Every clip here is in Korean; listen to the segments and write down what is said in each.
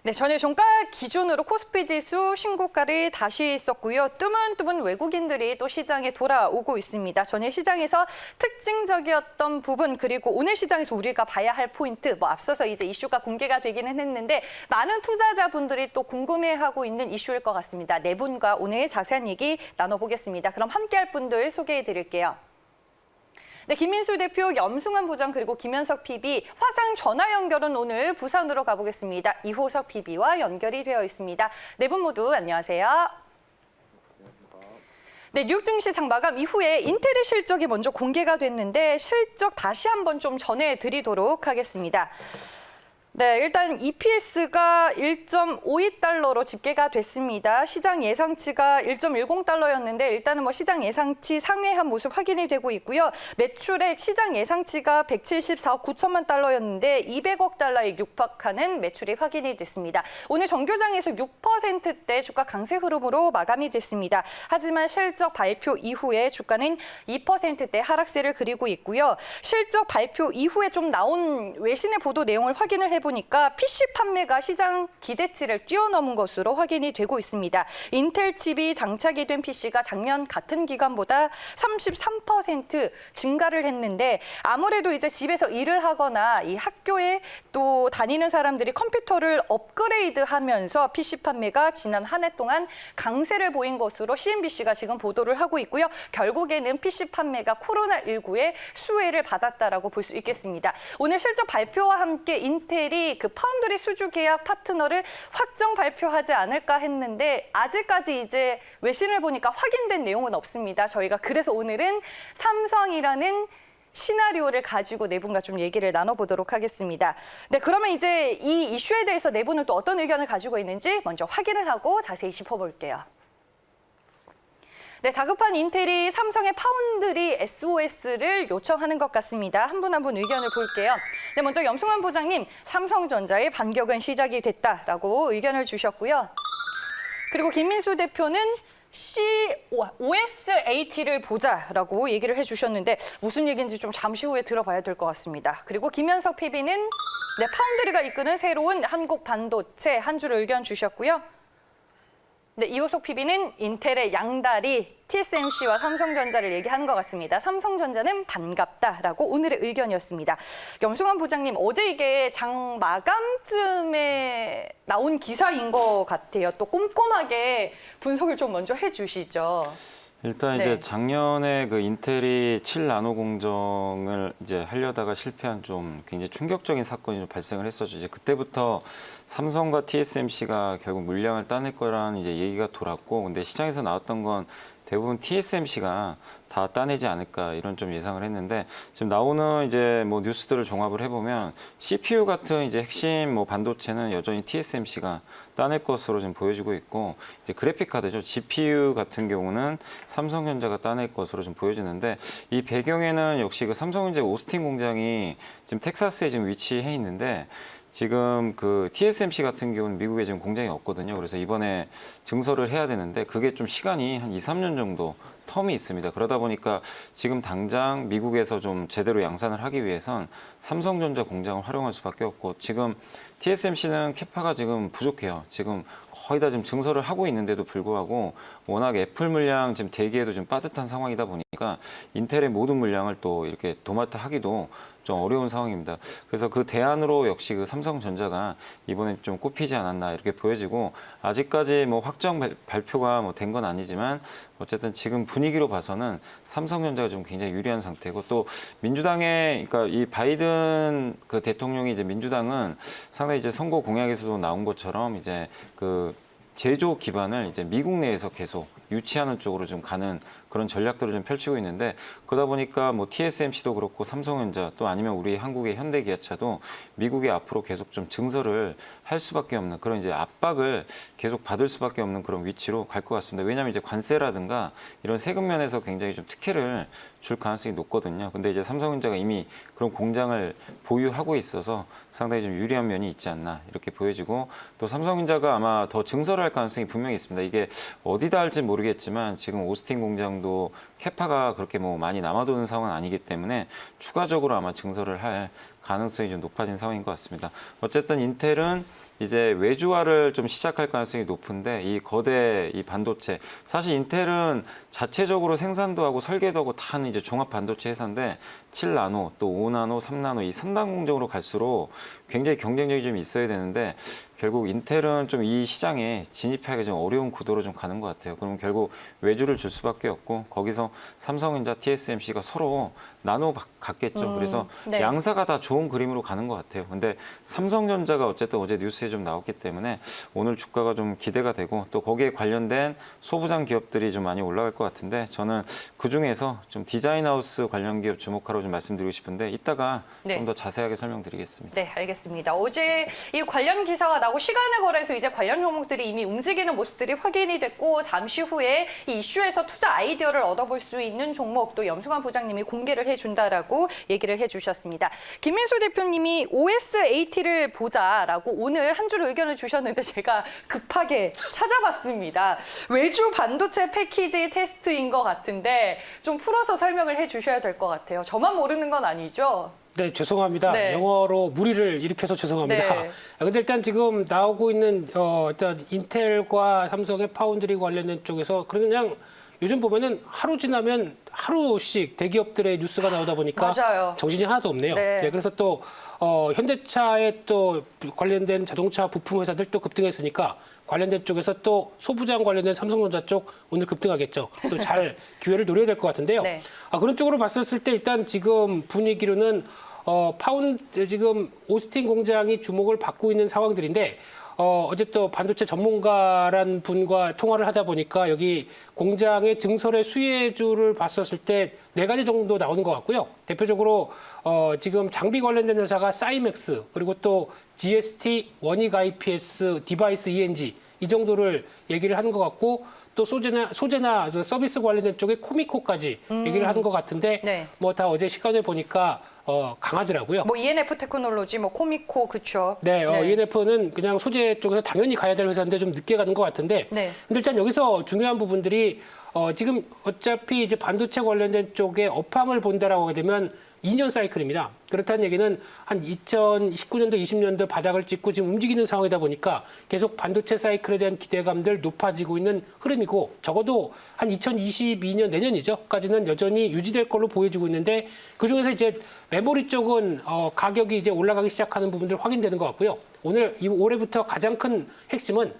네, 전일 종가 기준으로 코스피 지수 신고가를 다시 썼고요. 뜨문뜨문 외국인들이 또 시장에 돌아오고 있습니다. 전일 시장에서 특징적이었던 부분 그리고 오늘 시장에서 우리가 봐야 할 포인트 앞서서 이제 이슈가 공개가 되기는 했는데 많은 투자자분들이 또 궁금해하고 있는 이슈일 것 같습니다. 네 분과 오늘 자세한 얘기 나눠보겠습니다. 그럼 함께할 분들 소개해드릴게요. 네, 김민수 대표, 염승환 부장 그리고 김현석 PB 화상 전화 연결은 오늘 부산으로 가보겠습니다. 이호석 PB와 연결이 되어 있습니다. 네 분 모두 안녕하세요. 네, 뉴욕 증시 장 마감 이후에 인텔의 실적이 먼저 공개가 됐는데 실적 다시 한번 좀 전해드리도록 하겠습니다. 네, 일단 EPS가 1.52달러로 집계가 됐습니다. 시장 예상치가 1.10달러였는데 일단은 시장 예상치 상회한 모습 확인이 되고 있고요. 매출액 시장 예상치가 174억 9천만 달러였는데 200억 달러에 육박하는 매출이 확인이 됐습니다. 오늘 정교장에서 6%대 주가 강세 흐름으로 마감이 됐습니다. 하지만 실적 발표 이후에 주가는 2%대 하락세를 그리고 있고요. 실적 발표 이후에 좀 나온 외신의 보도 내용을 확인을 해보니까 PC 판매가 시장 기대치를 뛰어넘은 것으로 확인이 되고 있습니다. 인텔 칩이 장착이 된 PC가 작년 같은 기간보다 33% 증가를 했는데 아무래도 이제 집에서 일을 하거나 이 학교에 또 다니는 사람들이 컴퓨터를 업그레이드하면서 PC 판매가 지난 한 해 동안 강세를 보인 것으로 CNBC가 지금 보도를 하고 있고요. 결국에는 PC 판매가 코로나19의 수혜를 받았다라고 볼 수 있겠습니다. 오늘 실적 발표와 함께 인텔이 그 파운드리 수주 계약 파트너를 확정 발표하지 않을까 했는데 아직까지 이제 외신을 보니까 확인된 내용은 없습니다. 저희가 그래서 오늘은 삼성이라는 시나리오를 가지고 네 분과 좀 얘기를 나눠보도록 하겠습니다. 네, 그러면 이제 이 이슈에 대해서 네 분은 또 어떤 의견을 가지고 있는지 먼저 확인을 하고 자세히 짚어볼게요. 네, 다급한 인텔이 삼성의 파운드리 SOS를 요청하는 것 같습니다. 한 분 한 분 의견을 볼게요. 네, 먼저 염승환 부장님, 삼성전자의 반격은 시작이 됐다라고 의견을 주셨고요. 그리고 김민수 대표는 OSAT를 보자라고 얘기를 해주셨는데 무슨 얘기인지 좀 잠시 후에 들어봐야 될 것 같습니다. 그리고 김현석 PB는 네, 파운드리가 이끄는 새로운 한국 반도체 한 줄 의견 주셨고요. 네, 이호석 PB는 인텔의 양다리 TSMC와 삼성전자를 얘기하는 것 같습니다. 삼성전자는 반갑다라고 오늘의 의견이었습니다. 염승환 부장님, 어제 이게 장 마감쯤에 나온 기사인 것 같아요. 또 꼼꼼하게 분석을 좀 먼저 해주시죠. 일단 네. 이제 작년에 그 인텔이 7나노 공정을 이제 하려다가 실패한 좀 굉장히 충격적인 사건이 좀 발생을 했었죠. 이제 그때부터 삼성과 TSMC가 결국 물량을 따낼 거라는 이제 얘기가 돌았고, 근데 시장에서 나왔던 건 대부분 TSMC가 다 따내지 않을까 이런 좀 예상을 했는데 지금 나오는 이제 뭐 뉴스들을 종합을 해보면 CPU 같은 이제 핵심 뭐 반도체는 여전히 TSMC가 따낼 것으로 지금 보여지고 있고 이제 그래픽 카드죠. GPU 같은 경우는 삼성전자가 따낼 것으로 좀 보여지는데 이 배경에는 역시 그 삼성전자 오스틴 공장이 지금 텍사스에 지금 위치해 있는데 지금 그 TSMC 같은 경우는 미국에 지금 공장이 없거든요. 그래서 이번에 증설을 해야 되는데 그게 좀 시간이 한 2, 3년 정도 텀이 있습니다. 그러다 보니까 지금 당장 미국에서 좀 제대로 양산을 하기 위해선 삼성전자 공장을 활용할 수밖에 없고 지금 TSMC는 캐파가 지금 부족해요. 지금 거의 다 지금 증설을 하고 있는데도 불구하고 워낙 애플 물량 지금 대기에도 좀 빠듯한 상황이다 보니까 인텔의 모든 물량을 또 이렇게 도맡아 하기도 좀 어려운 상황입니다. 그래서 그 대안으로 역시 그 삼성전자가 이번에 좀 꼽히지 않았나 이렇게 보여지고 아직까지 뭐 확정 발표가 뭐 된 건 아니지만 어쨌든 지금 분위기로 봐서는 삼성전자가 좀 굉장히 유리한 상태고 또 민주당의 그러니까 이 바이든 그 대통령이 이제 민주당은 상당히 이제 선거 공약에서도 나온 것처럼 이제 그 제조 기반을 이제 미국 내에서 계속 유치하는 쪽으로 좀 가는 그런 전략들을 좀 펼치고 있는데 그러다 보니까 뭐 TSMC도 그렇고 삼성전자 또 아니면 우리 한국의 현대기아차도 미국에 앞으로 계속 좀 증설을 할 수밖에 없는 그런 이제 압박을 계속 받을 수밖에 없는 그런 위치로 갈 것 같습니다. 왜냐하면 이제 관세라든가 이런 세금 면에서 굉장히 좀 특혜를 줄 가능성이 높거든요. 근데 이제 삼성전자가 이미 그런 공장을 보유하고 있어서 상당히 좀 유리한 면이 있지 않나 이렇게 보여지고 또 삼성전자가 아마 더 증설을 할 가능성이 분명히 있습니다. 이게 어디다 할지 모르겠지만 지금 오스틴 공장도 캐파가 그렇게 뭐 많이 남아도는 상황은 아니기 때문에 추가적으로 아마 증설을 할 가능성이 좀 높아진 상황인 것 같습니다. 어쨌든 인텔은 이제 외주화를 좀 시작할 가능성이 높은데 이 거대 이 반도체 사실 인텔은 자체적으로 생산도 하고 설계도 하고 다 하는 이제 종합 반도체 회사인데 7나노 또 5나노, 3나노 이 3단 공정으로 갈수록 굉장히 경쟁력이 좀 있어야 되는데 결국 인텔은 좀 이 시장에 진입하기 좀 어려운 구도로 좀 가는 것 같아요. 그럼 결국 외주를 줄 수밖에 없고 거기서 삼성전자, TSMC가 서로 나눠 갖겠죠. 그래서 네. 양사가 다 좋은 그림으로 가는 것 같아요. 근데 삼성전자가 어쨌든 어제 뉴스에 좀 나왔기 때문에 오늘 주가가 좀 기대가 되고 또 거기에 관련된 소부장 기업들이 좀 많이 올라갈 것 같은데 저는 그중에서 좀 디자인하우스 관련 기업 주목하라고 좀 말씀드리고 싶은데 이따가 네. 좀 더 자세하게 설명드리겠습니다. 네, 알겠습니다. 어제 이 관련 기사가 나고 시간을 거래해서 이제 관련 종목들이 이미 움직이는 모습들이 확인이 됐고 잠시 후에 이 이슈에서 투자 아이디어를 얻어볼 수 있는 종목도 염승환 부장님이 공개를 해준다라고 얘기를 해주셨습니다. 김민수 대표님이 OSAT를 보자라고 오늘 한 줄 의견을 주셨는데 제가 급하게 찾아봤습니다. 외주 반도체 패키지 테스트인 것 같은데 좀 풀어서 설명을 해주셔야 될 것 같아요. 저만 모르는 건 아니죠? 네, 죄송합니다. 네. 영어로 무리를 일으켜서 죄송합니다. 네. 근데 일단 지금 나오고 있는 일단 인텔과 삼성의 파운드리 관련된 쪽에서 그냥 요즘 보면은 하루 지나면 하루씩 대기업들의 뉴스가 나오다 보니까 맞아요. 정신이 하나도 없네요. 네. 네, 그래서 또 현대차에 또 관련된 자동차 부품 회사들 또 급등했으니까 관련된 쪽에서 또 소부장 관련된 삼성전자 쪽 오늘 급등하겠죠. 또 잘 기회를 노려야 될 것 같은데요. 네. 그런 쪽으로 봤었을 때 일단 지금 분위기로는 지금 오스틴 공장이 주목을 받고 있는 상황들인데 어제 또 반도체 전문가란 분과 통화를 하다 보니까 여기 공장의 증설의 수혜주를 봤었을 때 4가지 정도 나오는 것 같고요. 대표적으로 지금 장비 관련된 회사가 사이맥스 그리고 또 GST, 원익 IPS, 디바이스 ENG 이 정도를 얘기를 하는 것 같고 또 소재나 서비스 관련된 쪽에 코미코까지 얘기를 하는 것 같은데 네. 뭐 다 어제 시간을 보니까 강하더라고요. 뭐 ENF 테크놀로지, 뭐 코미코 그쵸? 네, ENF는 그냥 소재 쪽에서 당연히 가야 될 회사인데 좀 늦게 가는 것 같은데. 네. 근데 일단 여기서 중요한 부분들이 지금 어차피 이제 반도체 관련된 쪽에 업황을 본다라고 하게 되면 2년 사이클입니다. 그렇다는 얘기는 한 2019년도, 20년도 바닥을 찍고 지금 움직이는 상황이다 보니까 계속 반도체 사이클에 대한 기대감들 높아지고 있는 흐름이고 적어도 한 2022년 내년이죠.까지는 여전히 유지될 걸로 보여지고 있는데 그중에서 이제 메모리 쪽은 가격이 이제 올라가기 시작하는 부분들 확인되는 것 같고요. 올해부터 가장 큰 핵심은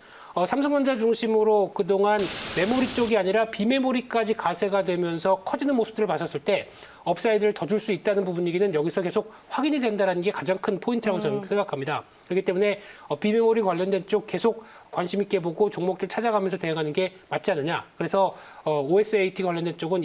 삼성전자 중심으로 그동안 메모리 쪽이 아니라 비메모리까지 가세가 되면서 커지는 모습들을 봤었을 때 업사이드를 더 줄 수 있다는 부분이기는 여기서 계속 확인이 된다는 게 가장 큰 포인트라고 저는 생각합니다. 그렇기 때문에 비메모리 관련된 쪽 계속 관심 있게 보고 종목들 찾아가면서 대응하는 게 맞지 않느냐. 그래서 OSAT 관련된 쪽은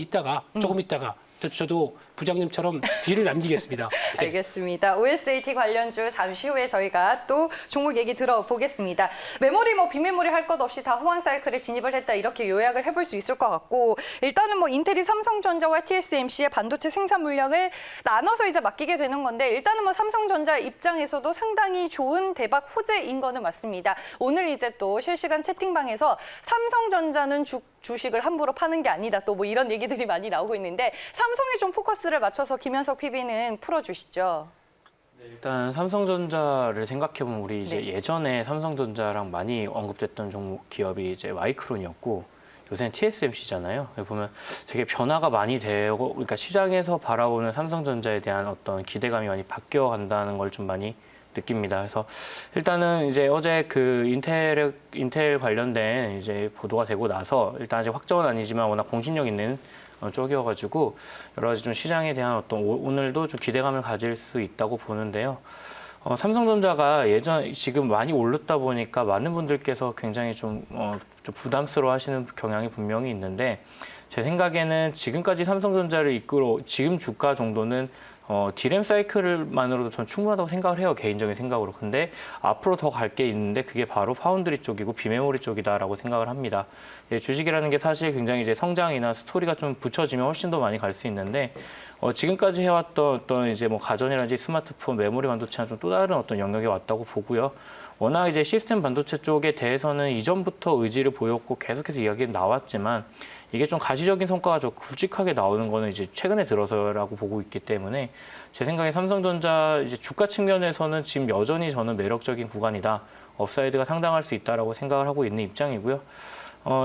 조금 있다가 저도 부장님처럼 뒤를 남기겠습니다. 네. 알겠습니다. OSAT 관련주 잠시 후에 저희가 또 종목 얘기 들어보겠습니다. 메모리 뭐 비메모리 할 것 없이 다 호황 사이클에 진입을 했다 이렇게 요약을 해볼 수 있을 것 같고 일단은 뭐 인텔이 삼성전자와 TSMC의 반도체 생산 물량을 나눠서 이제 맡기게 되는 건데 일단은 뭐 삼성전자 입장에서도 상당히 좋은 대박 호재인 거는 맞습니다. 오늘 이제 또 실시간 채팅방에서 삼성전자는 주식을 함부로 파는 게 아니다. 또 뭐 이런 얘기들이 많이 나오고 있는데 삼성에 좀 포커스를 맞춰서 김현석 PB는 풀어주시죠. 일단 삼성전자를 생각해보면 우리 이제 네. 예전에 삼성전자랑 많이 언급됐던 종목 기업이 이제 마이크론이었고 요새는 TSMC잖아요. 보면 되게 변화가 많이 되고 그러니까 시장에서 바라보는 삼성전자에 대한 어떤 기대감이 많이 바뀌어 간다는 걸 좀 많이 느낍니다. 그래서 일단은 이제 어제 그 인텔 관련된 이제 보도가 되고 나서 일단 아직 확정은 아니지만 워낙 공신력 있는 쪽이어가지고 여러 가지 좀 시장에 대한 어떤 오늘도 좀 기대감을 가질 수 있다고 보는데요. 삼성전자가 지금 많이 올랐다 보니까 많은 분들께서 굉장히 좀 부담스러워 하시는 경향이 분명히 있는데 제 생각에는 지금까지 삼성전자를 이끌어 지금 주가 정도는 디램 사이클만으로도 전 충분하다고 생각을 해요. 개인적인 생각으로. 근데 앞으로 더 갈 게 있는데 그게 바로 파운드리 쪽이고 비메모리 쪽이다라고 생각을 합니다. 주식이라는 게 사실 굉장히 이제 성장이나 스토리가 좀 붙여지면 훨씬 더 많이 갈 수 있는데 지금까지 해왔던 어떤 이제 뭐 가전이라든지 스마트폰, 메모리 반도체는 좀 또 다른 어떤 영역에 왔다고 보고요. 워낙 이제 시스템 반도체 쪽에 대해서는 이전부터 의지를 보였고 계속해서 이야기는 나왔지만 이게 좀 가시적인 성과가 좀 굵직하게 나오는 거는 이제 최근에 들어서라고 보고 있기 때문에 제 생각에 삼성전자 이제 주가 측면에서는 지금 여전히 저는 매력적인 구간이다. 업사이드가 상당할 수 있다라고 생각을 하고 있는 입장이고요.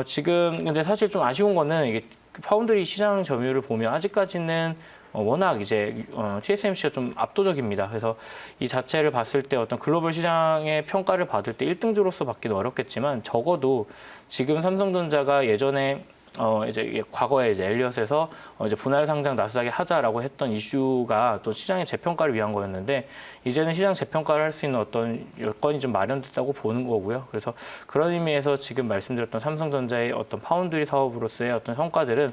지금 근데 사실 좀 아쉬운 거는 이게 파운드리 시장 점유율을 보면 아직까지는 워낙 이제 TSMC가 좀 압도적입니다. 그래서 이 자체를 봤을 때 어떤 글로벌 시장의 평가를 받을 때 1등주로서 받기는 어렵겠지만 적어도 지금 삼성전자가 예전에 이제 과거에 이제 엘리엇에서 이제 분할 상장 나스닥에 하자라고 했던 이슈가 또 시장의 재평가를 위한 거였는데 이제는 시장 재평가를 할 수 있는 어떤 여건이 좀 마련됐다고 보는 거고요. 그래서 그런 의미에서 지금 말씀드렸던 삼성전자의 어떤 파운드리 사업으로서의 어떤 성과들은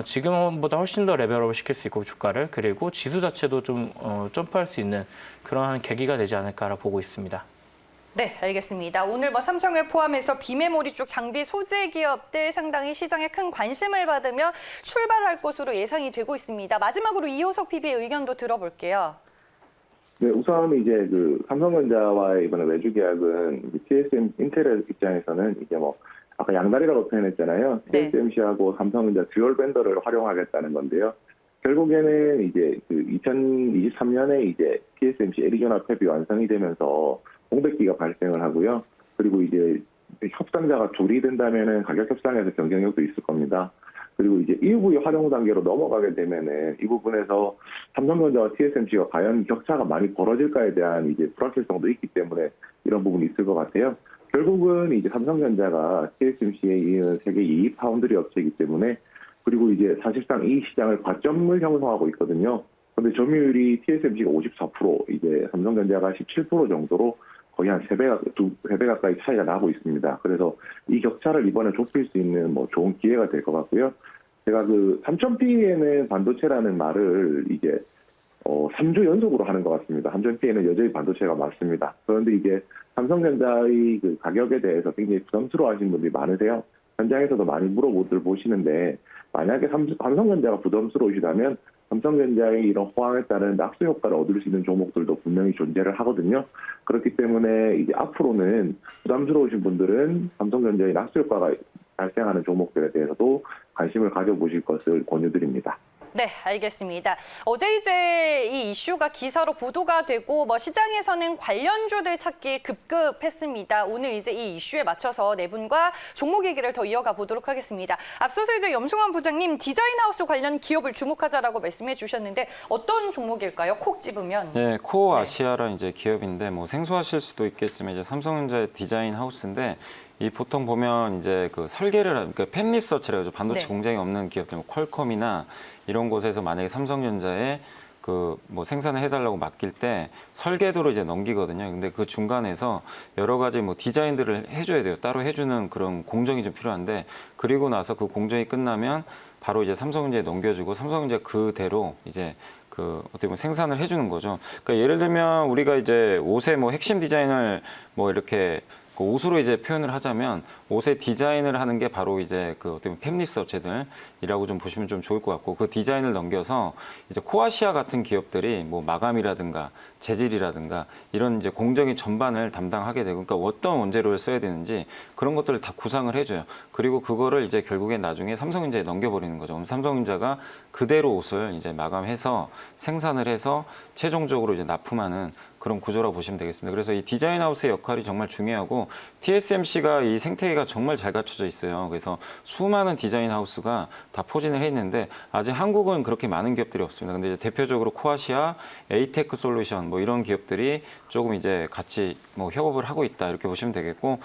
지금보다 훨씬 더 레벨업을 시킬 수 있고 주가를 그리고 지수 자체도 좀 점프할 수 있는 그러한 계기가 되지 않을까라 보고 있습니다. 네, 알겠습니다. 오늘 뭐 삼성을 포함해서 비메모리 쪽 장비 소재 기업들 상당히 시장에 큰 관심을 받으며 출발할 것으로 예상이 되고 있습니다. 마지막으로 이호석 PB의 의견도 들어볼게요. 네, 우선 이제 그 삼성전자와의 이번에 외주 계약은 TSM 인텔의 입장에서는 이제 뭐 아까 양다리라고 표현했잖아요. 네. TSMC하고 삼성전자 듀얼 밴더를 활용하겠다는 건데요. 결국에는 이제 그 2023년에 이제 TSMC 애리조나 팹이 완성이 되면서 공백기가 발생을 하고요. 그리고 이제 협상자가 둘이 된다면은 가격 협상에서 경쟁력도 있을 겁니다. 그리고 이제 EUV 활용 단계로 넘어가게 되면은 이 부분에서 삼성전자와 TSMC가 과연 격차가 많이 벌어질까에 대한 이제 불확실성도 있기 때문에 이런 부분이 있을 것 같아요. 결국은 이제 삼성전자가 TSMC에 이은 세계 2위 파운드리 업체이기 때문에 그리고 이제 사실상 이 시장을 과점을 형성하고 있거든요. 그런데 점유율이 TSMC가 54%, 이제 삼성전자가 17% 정도로 거의 한 3배 가까이 차이가 나고 있습니다. 그래서 이 격차를 이번에 좁힐 수 있는 뭐 좋은 기회가 될 것 같고요. 제가 그 3000P에는 반도체라는 말을 이제 3주 연속으로 하는 것 같습니다. 3000P에는 여전히 반도체가 맞습니다. 그런데 이제 삼성전자의 그 가격에 대해서 굉장히 부담스러워하시는 분들이 많으세요. 현장에서도 많이 물어보시는데 만약에 삼성전자가 부담스러우시다면 삼성전자의 이런 호황에 따른 낙수 효과를 얻을 수 있는 종목들도 분명히 존재를 하거든요. 그렇기 때문에 이제 앞으로는 부담스러우신 분들은 삼성전자의 낙수 효과가 발생하는 종목들에 대해서도 관심을 가져보실 것을 권유드립니다. 네, 알겠습니다. 어제 이제 이 이슈가 기사로 보도가 되고 뭐 시장에서는 관련주들 찾기 급급했습니다. 오늘 이제 이 이슈에 맞춰서 네 분과 종목 얘기를 더 이어가 보도록 하겠습니다. 앞서서 이제 염승환 부장님 디자인하우스 관련 기업을 주목하자라고 말씀해 주셨는데 어떤 종목일까요? 콕 집으면. 네, 코어 아시아라는 이제 기업인데 뭐 생소하실 수도 있겠지만 이제 삼성전자의 디자인하우스인데 이 보통 보면 이제 그 설계를 그러니까 팹 리서치라고 해서 반도체 네. 공장이 없는 기업들, 뭐 퀄컴이나 이런 곳에서 만약에 삼성전자에 그 뭐 생산을 해달라고 맡길 때 설계도로 이제 넘기거든요. 근데 그 중간에서 여러 가지 뭐 디자인들을 해줘야 돼요. 따로 해주는 그런 공정이 좀 필요한데 그리고 나서 그 공정이 끝나면 바로 이제 삼성전자에 넘겨주고 삼성전자 그대로 이제 그 어떻게 보면 생산을 해주는 거죠. 그러니까 예를 들면 우리가 이제 옷의 뭐 핵심 디자인을 뭐 이렇게 그 옷으로 이제 표현을 하자면 옷의 디자인을 하는 게 바로 이제 그 어떻게 보면 팹리스 업체들이라고 좀 보시면 좀 좋을 것 같고 그 디자인을 넘겨서 이제 코아시아 같은 기업들이 뭐 마감이라든가 재질이라든가 이런 이제 공정의 전반을 담당하게 되고 그러니까 어떤 원재료를 써야 되는지 그런 것들을 다 구상을 해줘요. 그리고 그거를 이제 결국엔 나중에 삼성전자에 넘겨버리는 거죠. 그럼 삼성전자가 그대로 옷을 이제 마감해서 생산을 해서 최종적으로 이제 납품하는 그런 구조라고 보시면 되겠습니다. 그래서 이 디자인하우스의 역할이 정말 중요하고 TSMC가 이 생태계가 정말 잘 갖춰져 있어요. 그래서 수많은 디자인하우스가 다 포진을 해 있는데 아직 한국은 그렇게 많은 기업들이 없습니다. 근데 이제 대표적으로 코아시아, 에이테크 솔루션 뭐 이런 기업들이 조금 이제 같이 뭐 협업을 하고 있다 이렇게 보시면 되겠고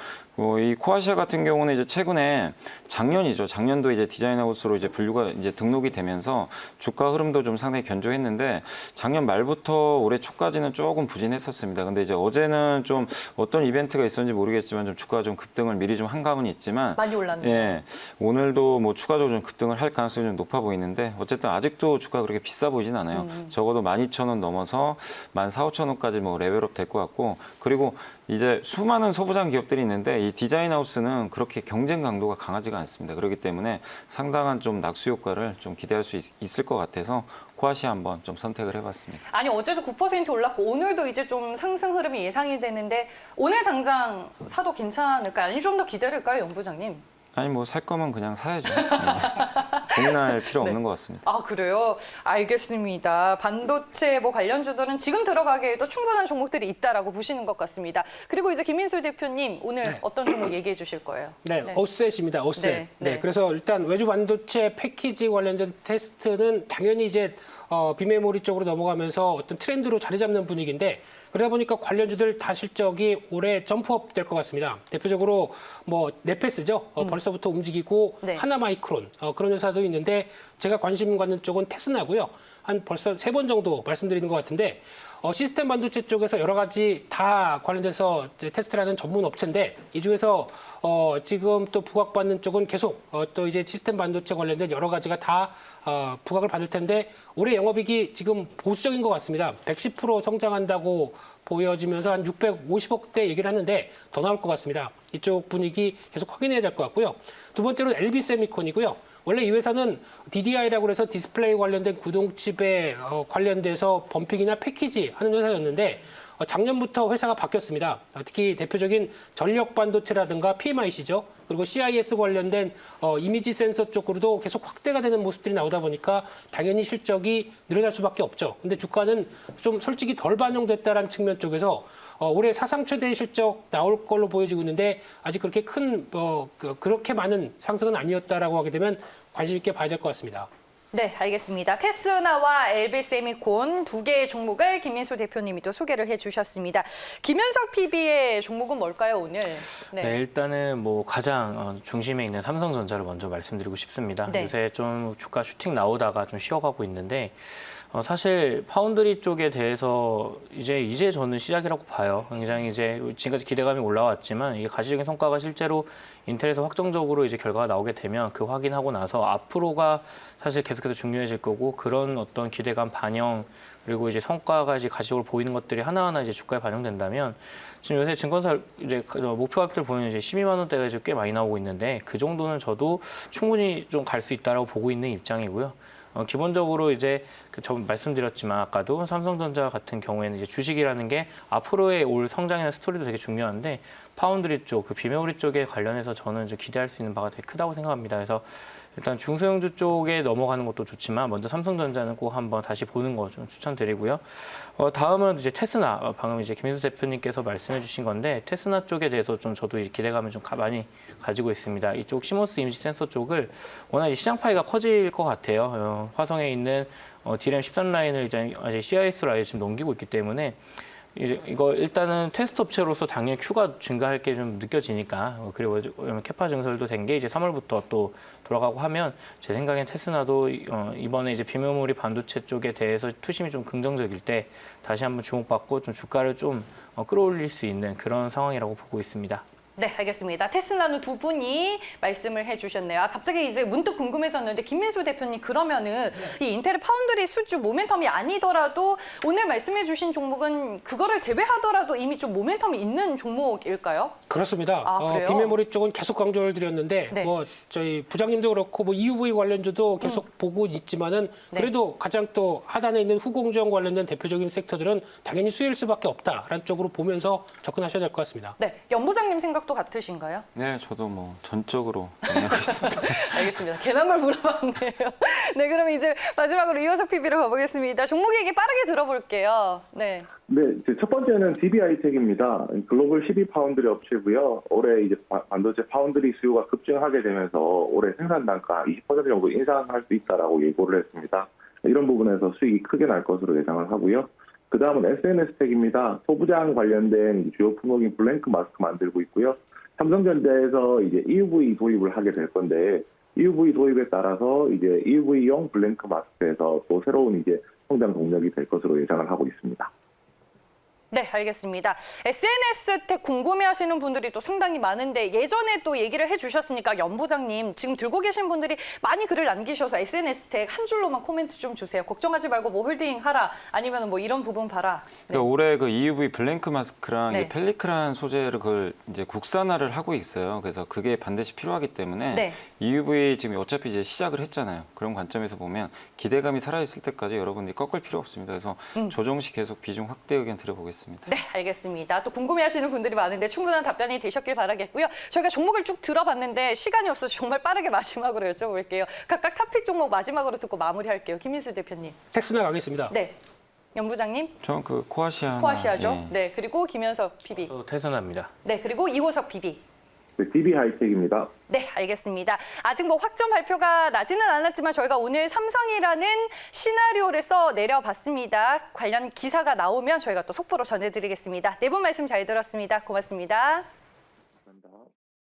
이 코아시아 같은 경우는 이제 최근에 작년도 이제 디자인하우스로 이제 분류가 이제 등록이 되면서 주가 흐름도 좀 상당히 견조했는데 작년 말부터 올해 초까지는 조금 부진했었습니다. 근데 이제 어제는 좀 어떤 이벤트가 있었는지 모르겠지만 좀 주가가 좀 급등을 미리 좀 한 감은 있지만 많이 올랐네요. 예, 오늘도 뭐 추가적으로 좀 급등을 할 가능성이 좀 높아 보이는데 어쨌든 아직도 주가가 그렇게 비싸 보이진 않아요. 적어도 12,000원 넘어서 14,500원까지 뭐 레벨업 될 것 같고 그리고 이제 수많은 소부장 기업들이 있는데 이 디자인하우스는 그렇게 경쟁 강도가 강하지가 않습니다. 그렇기 때문에 상당한 좀 낙수 효과를 좀 기대할 수 있을 것 같아서 코아시아 한번 좀 선택을 해봤습니다. 아니 어제도 9% 올랐고 오늘도 이제 좀 상승 흐름이 예상이 되는데 오늘 당장 사도 괜찮을까요? 아니 좀 더 기다릴까요, 연 부장님? 아니 뭐 살 거면 그냥 사야죠. 네. 고민할 필요 네. 없는 것 같습니다. 아, 그래요? 알겠습니다. 반도체 뭐 관련주들은 지금 들어가기에도 충분한 종목들이 있다라고 보시는 것 같습니다. 그리고 이제 김민수 대표님 오늘 어떤 종목 얘기해 주실 거예요? 네, 오셋입니다. 오셋. 네, 네, 네. 그래서 일단 외주 반도체 패키지 관련된 테스트는 당연히 이제 비메모리 쪽으로 넘어가면서 어떤 트렌드로 자리 잡는 분위기인데 그러다 보니까 관련주들 다 실적이 올해 점프업 될 것 같습니다. 대표적으로 뭐 네페스죠. 벌써부터 움직이고 네. 하나마이크론 그런 회사도 있는데 제가 관심 갖는 쪽은 테스나고요. 한 벌써 3번 정도 말씀드리는 것 같은데 시스템 반도체 쪽에서 여러 가지 다 관련돼서 이제 테스트를 하는 전문 업체인데 이 중에서 지금 또 부각받는 쪽은 계속 또 이제 시스템 반도체 관련된 여러 가지가 다 부각을 받을 텐데 올해 영업이익이 지금 보수적인 것 같습니다. 110% 성장한다고 보여지면서 한 650억대 얘기를 하는데 더 나올 것 같습니다. 이쪽 분위기 계속 확인해야 될 것 같고요. 두 번째로 LB세미콘이고요. 원래 이 회사는 DDI라고 해서 디스플레이 관련된 구동칩에 관련돼서 범핑이나 패키지 하는 회사였는데 작년부터 회사가 바뀌었습니다. 특히 대표적인 전력 반도체라든가 PMIC죠. 그리고 CIS 관련된 이미지 센서 쪽으로도 계속 확대가 되는 모습들이 나오다 보니까 당연히 실적이 늘어날 수밖에 없죠. 근데 주가는 좀 솔직히 덜 반영됐다라는 측면 쪽에서 올해 사상 최대 실적 나올 걸로 보여지고 있는데 아직 그렇게 그렇게 많은 상승은 아니었다라고 하게 되면 관심 있게 봐야 될 것 같습니다. 네, 알겠습니다. 테스나와 LB세미콘 두 개의 종목을 김민수 대표님이 또 소개를 해주셨습니다. 김현석 PB의 종목은 뭘까요, 오늘? 네, 일단은 뭐 가장 중심에 있는 삼성전자를 먼저 말씀드리고 싶습니다. 네. 요새 좀 주가 슈팅 나오다가 좀 쉬어가고 있는데 사실 파운드리 쪽에 대해서 이제 저는 시작이라고 봐요. 굉장히 이제 지금까지 기대감이 올라왔지만 이게 가시적인 성과가 실제로 인텔에서 확정적으로 이제 결과가 나오게 되면 그 확인하고 나서 앞으로가 사실 계속해서 중요해질 거고 그런 어떤 기대감 반영 그리고 이제 성과가 이제 가시적으로 보이는 것들이 하나하나 이제 주가에 반영된다면 지금 요새 증권사 이제 목표 가격들 보면 이제 12만 원대가 이제 꽤 많이 나오고 있는데 그 정도는 충분히 좀 갈 수 있다라고 보고 있는 입장이고요. 기본적으로 이제 저 말씀드렸지만 아까도 삼성전자 같은 경우에는 이제 주식이라는 게 앞으로의 올 성장이나 스토리도 되게 중요한데 파운드리 쪽, 그 비메모리 쪽에 관련해서 저는 이제 기대할 수 있는 바가 되게 크다고 생각합니다. 그래서 일단 중소형주 쪽에 넘어가는 것도 좋지만 먼저 삼성전자는 꼭 한번 다시 보는 거 좀 추천드리고요. 다음은 이제 테스나, 방금 이제 김민수 대표님께서 말씀해주신 건데 테스나 쪽에 대해서 좀 저도 기대감을 좀 많이 가지고 있습니다. 이쪽 시모스 이미지 센서 쪽을 워낙 시장 파이가 커질 것 같아요. 화성에 있는 DRAM 13라인을 이제 CIS로 아예 지금 넘기고 있기 때문에 이거 일단은 테스트 업체로서 당연히 Q가 증가할 게 좀 느껴지니까 그리고 캐파 증설도 된 게 이제 3월부터 또 돌아가고 하면 제 생각엔 테스나도 이번에 이제 비메모리 반도체 쪽에 대해서 투심이 좀 긍정적일 때 다시 한번 주목받고 좀 주가를 좀 끌어올릴 수 있는 그런 상황이라고 보고 있습니다. 네, 알겠습니다. 테스나는 두 분이 말씀을 해주셨네요. 갑자기 이제 문득 궁금해졌는데 김민수 대표님 그러면은 이 인텔의 파운드리 수주 모멘텀이 아니더라도 오늘 말씀해주신 종목은 그거를 제외하더라도 이미 좀 모멘텀이 있는 종목일까요? 그렇습니다. 그래요? 비메모리 쪽은 계속 강조를 드렸는데 네. 뭐 저희 부장님도 그렇고 뭐 EUV 관련주도 계속 보고 있지만은 네. 그래도 가장 또 하단에 있는 후공정 관련된 대표적인 섹터들은 당연히 수혜일 수밖에 없다라는 쪽으로 보면서 접근하셔야 될 것 같습니다. 네, 연 부장님 생각도 같으신가요? 네, 저도 뭐 전적으로 동의하고 있습니다. 알겠습니다. 괜한 걸 물어봤네요. 네, 그럼 이제 마지막으로 이현석 PB로 가보겠습니다. 종목 얘기 빠르게 들어볼게요. 네. 네, 첫 번째는 DBI텍입니다. 글로벌 12파운드리 업체고요. 올해 이제 반도체 파운드리 수요가 급증하게 되면서 올해 생산 단가 20% 정도 인상할 수 있다라고 예고를 했습니다. 이런 부분에서 수익이 크게 날 것으로 예상을 하고요. 그 다음은 SNS텍입니다. 소부장 관련된 주요 품목인 블랭크 마스크 만들고 있고요. 삼성전자에서 이제 EUV 도입을 하게 될 건데 EUV 도입에 따라서 이제 EUV용 블랭크 마스크에서 또 새로운 이제 성장 동력이 될 것으로 예상을 하고 있습니다. 네, 알겠습니다. SNS 텍 궁금해하시는 분들이 또 상당히 많은데 예전에 또 얘기를 해주셨으니까 연 부장님 지금 들고 계신 분들이 많이 글을 남기셔서 SNS 텍 한 줄로만 코멘트 좀 주세요. 걱정하지 말고 뭐 홀딩 하라 아니면 뭐 이런 부분 봐라. 네. 그러니까 올해 그 EUV 블랭크 마스크랑 네. 이 펠리크라는 소재를 그걸 이제 국산화를 하고 있어요. 그래서 그게 반드시 필요하기 때문에 네. EUV 지금 어차피 이제 시작을 했잖아요. 그런 관점에서 보면 기대감이 살아있을 때까지 여러분들이 꺾을 필요 없습니다. 그래서 조정시 계속 비중 확대 의견 드려보겠습니다. 보겠습니다. 네, 알겠습니다. 또 궁금해하시는 분들이 많은데 충분한 답변이 되셨길 바라겠고요. 저희가 종목을 쭉 들어봤는데 시간이 없어서 정말 빠르게 마지막으로 여쭤볼게요. 각각 탑픽 종목 마지막으로 듣고 마무리할게요. 김민수 대표님. 텍스나 가겠습니다. 네, 연부장님. 저는 그 코아시아. 코아시아죠. 네, 그리고 김현석 PB. 또 태선합니다. 네, 그리고 이호석 PB. 네, DB 하이텍입니다. 네, 알겠습니다. 아직 뭐 확정 발표가 나지는 않았지만 저희가 오늘 삼성이라는 시나리오를 써 내려봤습니다. 관련 기사가 나오면 저희가 또 속보로 전해드리겠습니다. 네 분 말씀 잘 들었습니다. 고맙습니다.